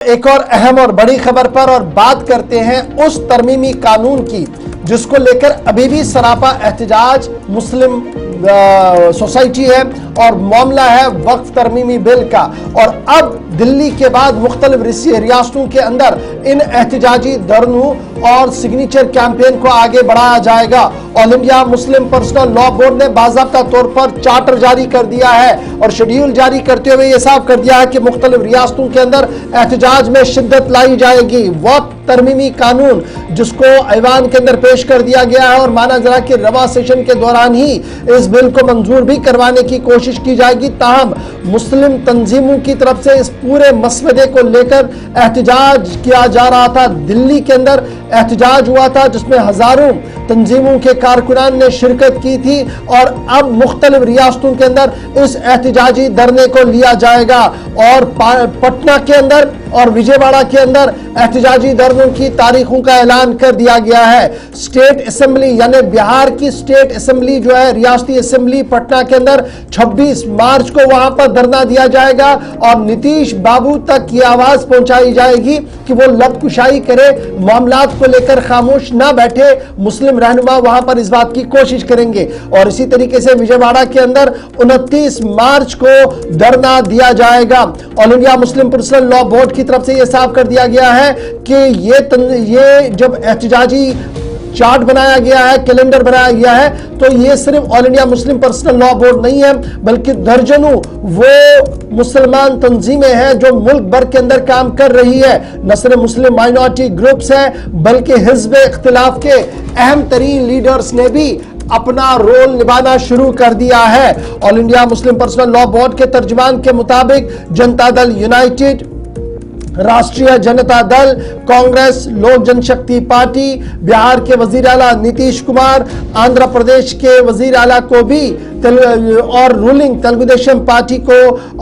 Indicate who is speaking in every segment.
Speaker 1: एक और अहम और बड़ी खबर पर और बात करते हैं उस तरमीमी कानून की जिसको लेकर अभी भी सरापा एहतजाज मुस्लिम सोसाइटी है और मामला है वक्फ तरमीमी बिल का। और अब दिल्ली के बाद मुख्तलिफ रियासतों के अंदर इन एहतजाजी धरनों और सिग्नेचर कैंपेन को आगे बढ़ाया जाएगा। All India Muslim personal law board ने बाज़ाब्ता तौर पर चार्टर जारी कर दिया है और शेड्यूल जारी करते हुए यह साफ कर दिया है कि मुख्तलिफ रियासतों के अंदर एहतजाज में शिद्दत लाई जाएगी। वक्फ तरमीमी कानून जिसको ऐवान के अंदर पेश कर दिया गया है और माना जा रहा है कि रवा सेशन के दौरान ही इस बिल को मंजूर भी करवाने की कोशिश की जाएगी। ताहम मुस्लिम तंजीमों की तरफ से इस पूरे मसवदे को लेकर एहतजाज किया जा रहा था। दिल्ली के अंदर एहतजाज हुआ था जिसमें हजारों तंजीमों के कारकुनान ने शिरकत की थी और अब मुख्तलिफ रियासतों के अंदर इस एहतजाजी धरने को लिया जाएगा और पटना के अंदर और विजयवाड़ा के अंदर एहतजाजी धरनों की तारीखों का ऐलान कर दिया गया है। स्टेट असेंबली यानी बिहार की स्टेट असेंबली जो है रियासती असेंबली पटना के अंदर 26 मार्च को वहां पर धरना दिया जाएगा और नीतीश बाबू तक की आवाज पहुंचाई जाएगी कि वो लबकुशाई करे, मामलात को लेकर खामोश ना बैठे। मुस्लिम रहनुमा वहां पर इस बात की कोशिश करेंगे और इसी तरीके से विजयवाड़ा के अंदर 29 मार्च को धरना दिया जाएगा। All India Muslim personal law board की तरफ से यह साफ कर दिया गया है कि ये जब एहतजाजी चार्ट बनाया गया है, कैलेंडर बनाया गया है, तो ये सिर्फ all India Muslim personal law board नहीं है बल्कि दर्जनों वो मुसलमान तंजीमें हैं जो मुल्क भर के अंदर काम कर रही है। न सिर्फ मुस्लिम माइनॉरिटी ग्रुप्स हैं बल्कि हिज़्ब इख्तिलाफ के अहम तरीन लीडर्स ने भी अपना रोल निभाना शुरू कर दिया है। All India Muslim personal law board के तर्जुमान के मुताबिक जनता दल यूनाइटेड, राष्ट्रीय जनता दल, कांग्रेस, लोक जनशक्ति पार्टी, बिहार के वजीर आला नीतीश कुमार, आंध्र प्रदेश के वजीर आला को भी और रूलिंग तेलुगु देशम पार्टी को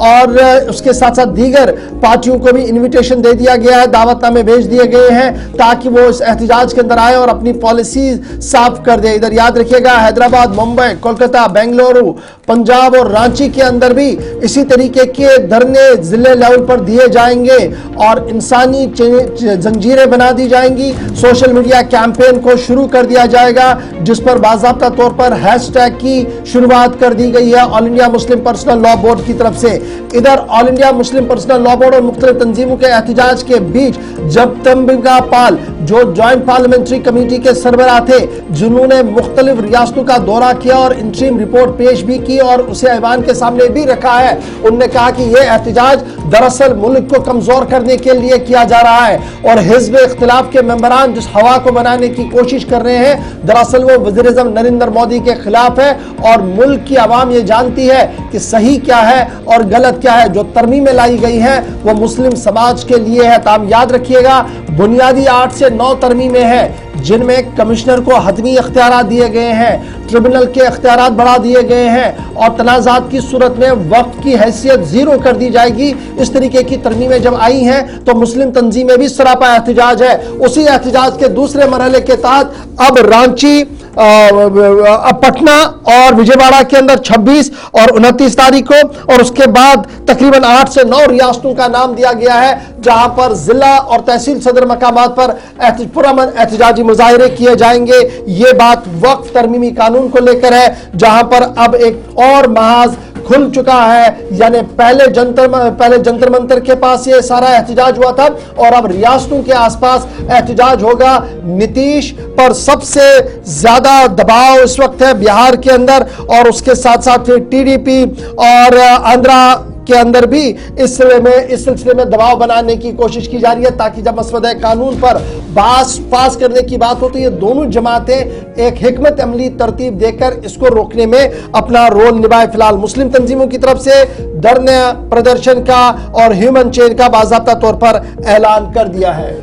Speaker 1: और उसके साथ साथ दीगर पार्टियों को भी इनविटेशन दे दिया गया है, दावतनामे भेज दिए गए हैं ताकि वो इस एहतजाज के अंदर आए और अपनी पॉलिसी साफ कर दे। इधर याद रखिएगा हैदराबाद, मुंबई, कोलकाता, बेंगलुरु, पंजाब और रांची के अंदर भी इसी तरीके के धरने जिले लेवल पर दिए जाएंगे और इंसानी जंजीरें बना दी जाएंगी। सोशल मीडिया कैंपेन को शुरू कर दिया जाएगा जिस पर बाज़ाब्ता तौर पर हैशटैग की शुरुआत कर दी गई है all India Muslim personal law board की तरफ से। इधर all India Muslim personal law board और मुख्तलिफ तंजीमों के एहतजाज के बीच जब तंबिका पाल जो ज्वाइंट पार्लियामेंट्री कमेटी के सरबराह थे जिन्होंने मुख्तलिफ रियासतों का दौरा किया और इंटरिम रिपोर्ट पेश भी की और उसे ऐवान के सामने भी रखा है, उन्होंने कहा कि यह एहतजाज दरअसल मुल्क को कमजोर करने के लिए किया जा रहा है और हिज़्ब इख्तिलाफ के मेंबरान जिस हवा को बनाने की कोशिश कर रहे हैं दरअसल वो वज़ीर-ए-आज़म नरेंद्र मोदी के खिलाफ है और मुल्क की आवाम ये जानती है कि सही क्या है और गलत क्या है। जो तरमीमें लाई गई हैं वो मुस्लिम समाज के लिए है। ताम याद रखिएगा बुनियादी 8 से 9 तरमीमें हैं जिनमें कमिश्नर को हतमी इख्तियारात दिए गए हैं, ट्रिब्यूनल के इख्तियारात बढ़ा दिए गए हैं और तनाज़ात की सूरत में वक्त की हैसियत 0 कर दी जाएगी। इस तरीके की तरमीमें जब आई हैं तो मुस्लिम तंजीमें भी सरापा एहतजाज है। उसी एहतजाज के दूसरे मरहले के तहत अब रांची, पटना और विजयवाड़ा के अंदर 26 और 29 तारीख को और उसके बाद तकरीबन 8 से 9 रियासतों का नाम दिया गया है जहां पर जिला और तहसील सदर मकामात पर पुरअमन एहतजाजी मुजाहिरे किए जाएंगे। ये बात वक्फ तरमीमी कानून को लेकर है जहां पर अब एक और महाज खुल चुका है। यानी पहले जंतर मंतर के पास ये सारा एहतजाज हुआ था और अब रियासतों के आसपास एहतजाज होगा। नीतीश पर सबसे ज्यादा दबाव इस वक्त है बिहार के अंदर और उसके साथ साथ टीडीपी और आंध्रा के अंदर भी इस सिलसिले में दबाव बनाने की कोशिश की जा रही है ताकि जब मसवदे कानून पर पास करने की बात हो तो ये दोनों जमातें एक हिकमत अमली तरतीब देकर इसको रोकने में अपना रोल निभाए। फिलहाल मुस्लिम तंजीमों की तरफ से धरने प्रदर्शन का और ह्यूमन चेन का बाज़ाब्ता तौर पर ऐलान कर दिया है।